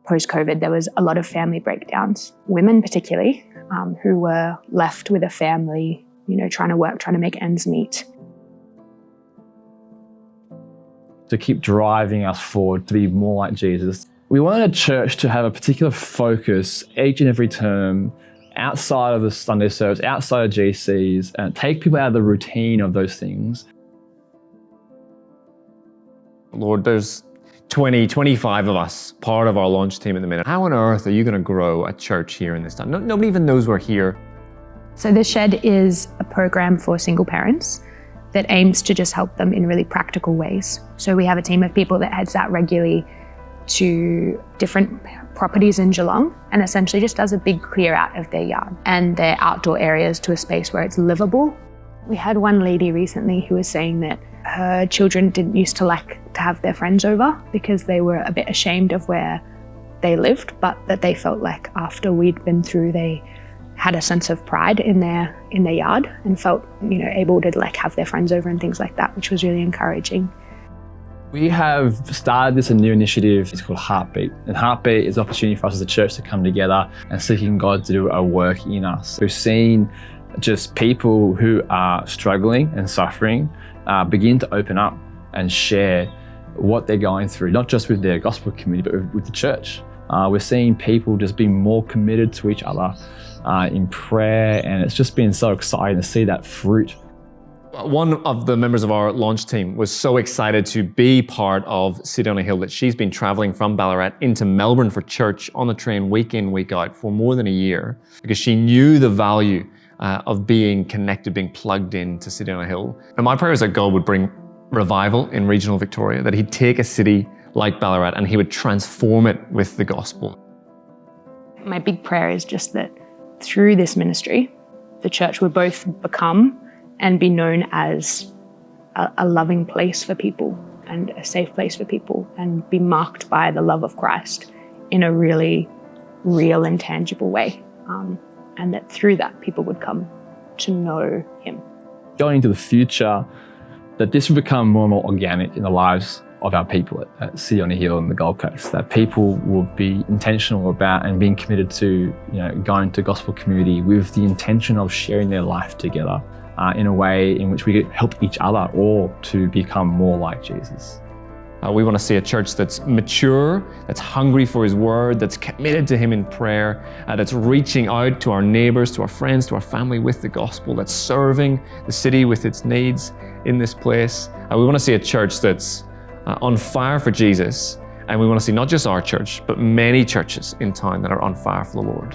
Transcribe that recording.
post-COVID, there was a lot of family breakdowns, women particularly, who were left with a family, trying to work, trying to make ends meet. To keep driving us forward to be more like Jesus. We wanted a church to have a particular focus each and every term outside of the Sunday service, outside of GCs, and take people out of the routine of those things. Lord, there's 20, 25 of us, part of our launch team at the minute. How on earth are you going to grow a church here in this town? Nobody even knows we're here. So the Shed is a program for single parents that aims to just help them in really practical ways. So we have a team of people that heads out regularly to different properties in Geelong and essentially just does a big clear out of their yard and their outdoor areas to a space where it's livable. We had one lady recently who was saying that her children didn't used to like to have their friends over because they were a bit ashamed of where they lived, but that they felt like after we'd been through, they had a sense of pride in their yard and felt, able to have their friends over and things like that, which was really encouraging. We have started a new initiative. It's called Heartbeat. And Heartbeat is an opportunity for us as a church to come together and seeking God to do a work in us. We've seen just people who are struggling and suffering begin to open up and share what they're going through, not just with their gospel community, but with the church. We're seeing people just be more committed to each other in prayer, and it's just been so exciting to see that fruit. One of the members of our launch team was so excited to be part of City on a Hill that she's been traveling from Ballarat into Melbourne for church on the train week in, week out for more than a year because she knew the value of being connected, being plugged in to City on a Hill. And my prayer is that God would bring revival in regional Victoria, that he'd take a city like Ballarat and he would transform it with the gospel. My big prayer is just that through this ministry, the church would both become and be known as a loving place for people and a safe place for people and be marked by the love of Christ in a really real and tangible way. And that through that, people would come to know him. Going into the future, that this will become more and more organic in the lives of our people at City on a Hill and the Gold Coast, that people will be intentional about and being committed to going to gospel community with the intention of sharing their life together in a way in which we help each other all to become more like Jesus. We want to see a church that's mature, that's hungry for his word, that's committed to him in prayer, that's reaching out to our neighbors, to our friends, to our family with the gospel, that's serving the city with its needs in this place. We want to see a church that's on fire for Jesus, and we want to see not just our church, but many churches in town that are on fire for the Lord.